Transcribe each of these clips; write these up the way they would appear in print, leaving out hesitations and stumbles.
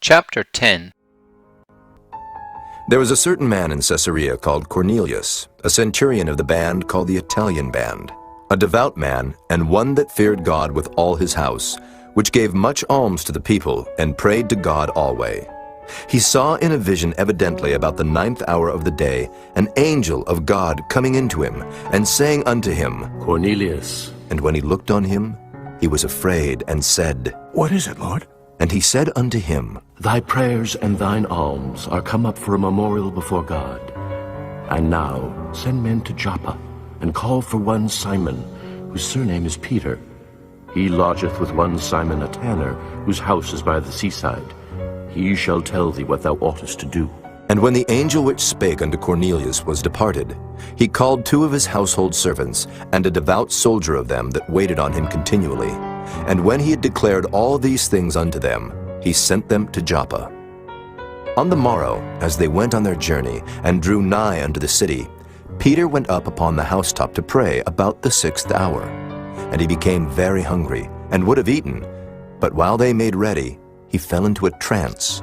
Chapter 10. There was a certain man in Caesarea called Cornelius, a centurion of the band called the Italian band, a devout man, and one that feared God with all his house, which gave much alms to the people, and prayed to God alway. He saw in a vision evidently about the 9th hour of the day an angel of God coming into him, and saying unto him, Cornelius. And when he looked on him, he was afraid, and said, What is it, Lord? And he said unto him, Thy prayers and thine alms are come up for a memorial before God. And now send men to Joppa, and call for one Simon, whose surname is Peter. He lodgeth with one Simon a tanner, whose house is by the seaside. He shall tell thee what thou oughtest to do. And when the angel which spake unto Cornelius was departed, he called 2 of his household servants, and a devout soldier of them that waited on him continually. And when he had declared all these things unto them, he sent them to Joppa. On the morrow, as they went on their journey, and drew nigh unto the city, Peter went up upon the housetop to pray about the 6th hour. And he became very hungry, and would have eaten. But while they made ready, he fell into a trance,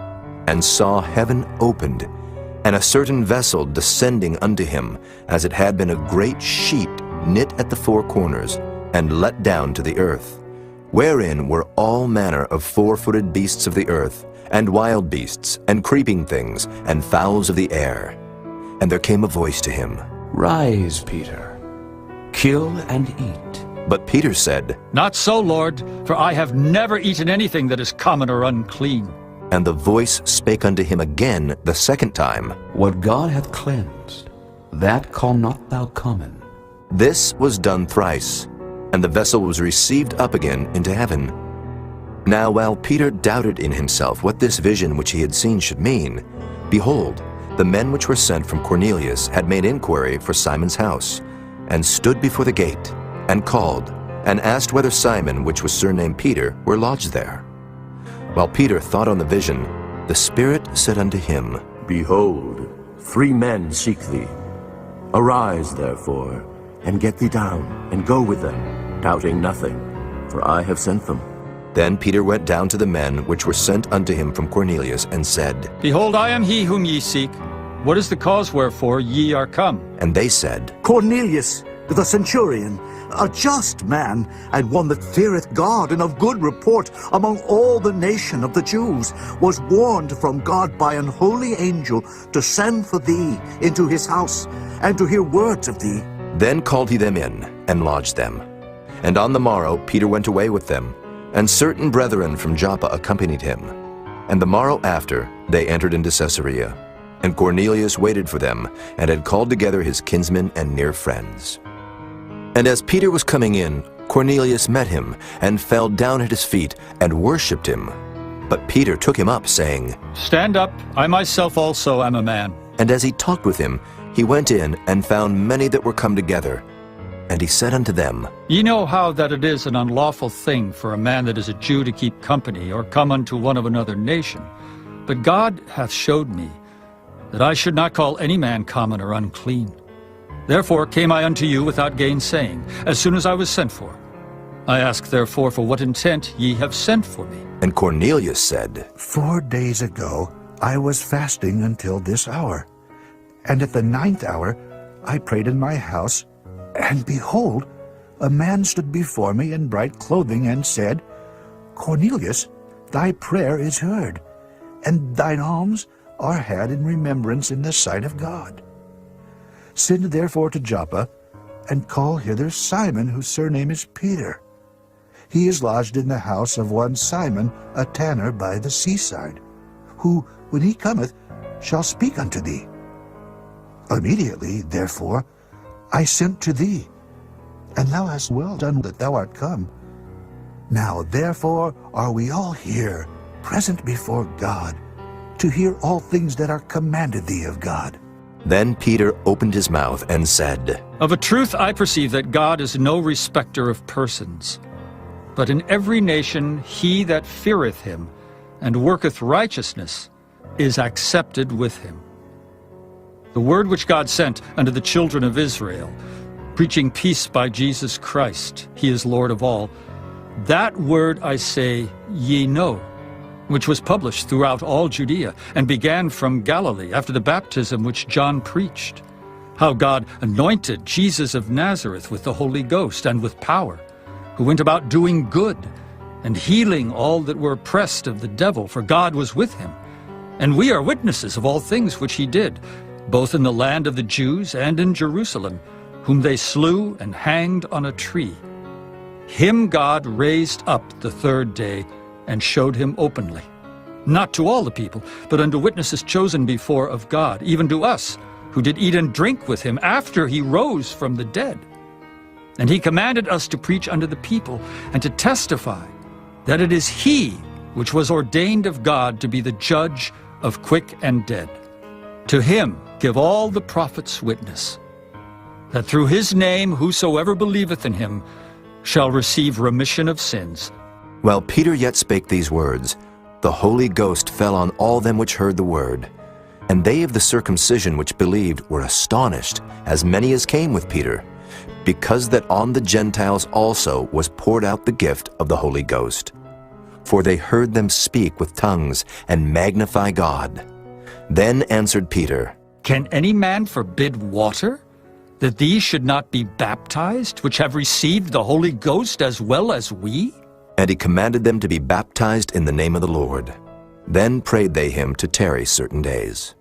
and saw heaven opened, and a certain vessel descending unto him, as it had been a great sheet knit at the 4 corners, and let down to the earth, wherein were all manner of 4-footed beasts of the earth, and wild beasts, and creeping things, and fowls of the air. And there came a voice to him, Rise, Peter, kill and eat. But Peter said, Not so, Lord, for I have never eaten anything that is common or unclean. And the voice spake unto him again the 2nd time, What God hath cleansed, that call not thou common. This was done thrice, and the vessel was received up again into heaven. Now while Peter doubted in himself what this vision which he had seen should mean, behold, the men which were sent from Cornelius had made inquiry for Simon's house, and stood before the gate, and called, and asked whether Simon, which was surnamed Peter, were lodged there. While Peter thought on the vision, the Spirit said unto him, Behold, 3 men seek thee. Arise, therefore, and get thee down, and go with them, doubting nothing, for I have sent them. Then Peter went down to the men which were sent unto him from Cornelius, and said, Behold, I am he whom ye seek. What is the cause wherefore ye are come? And they said, Cornelius, the centurion, a just man, and one that feareth God, and of good report among all the nation of the Jews, was warned from God by an holy angel to send for thee into his house, and to hear words of thee. Then called he them in, and lodged them. And on the morrow Peter went away with them, and certain brethren from Joppa accompanied him. And the morrow after they entered into Caesarea. And Cornelius waited for them, and had called together his kinsmen and near friends. And as Peter was coming in, Cornelius met him, and fell down at his feet, and worshipped him. But Peter took him up, saying, Stand up, I myself also am a man. And as he talked with him, he went in, and found many that were come together. And he said unto them, Ye know how that it is an unlawful thing for a man that is a Jew to keep company, or come unto one of another nation. But God hath showed me that I should not call any man common or unclean. Therefore came I unto you without gainsaying, as soon as I was sent for. I ask therefore for what intent ye have sent for me. And Cornelius said, 4 days ago I was fasting until this hour. And at the 9th hour I prayed in my house, and behold, a man stood before me in bright clothing, and said, Cornelius, thy prayer is heard, and thine alms are had in remembrance in the sight of God. Send therefore to Joppa, and call hither Simon, whose surname is Peter. He is lodged in the house of one Simon, a tanner by the seaside, who, when he cometh, shall speak unto thee. Immediately, therefore, I sent to thee, and thou hast well done that thou art come. Now therefore are we all here, present before God, to hear all things that are commanded thee of God. Then Peter opened his mouth and said, Of a truth I perceive that God is no respecter of persons, but in every nation he that feareth him and worketh righteousness is accepted with him. The word which God sent unto the children of Israel, preaching peace by Jesus Christ, he is Lord of all, that word I say ye know, which was published throughout all Judea, and began from Galilee after the baptism which John preached, how God anointed Jesus of Nazareth with the Holy Ghost and with power, who went about doing good and healing all that were oppressed of the devil, for God was with him. And we are witnesses of all things which he did, both in the land of the Jews and in Jerusalem, whom they slew and hanged on a tree. Him God raised up the third day and showed him openly, not to all the people, but unto witnesses chosen before of God, even to us, who did eat and drink with him after he rose from the dead. And he commanded us to preach unto the people, and to testify that it is he which was ordained of God to be the judge of quick and dead. To him give all the prophets witness, that through his name whosoever believeth in him shall receive remission of sins. While Peter yet spake these words, the Holy Ghost fell on all them which heard the word. And they of the circumcision which believed were astonished, as many as came with Peter, because that on the Gentiles also was poured out the gift of the Holy Ghost. For they heard them speak with tongues and magnify God. Then answered Peter, Can any man forbid water, that these should not be baptized, which have received the Holy Ghost as well as we? And he commanded them to be baptized in the name of the Lord. Then prayed they him to tarry certain days.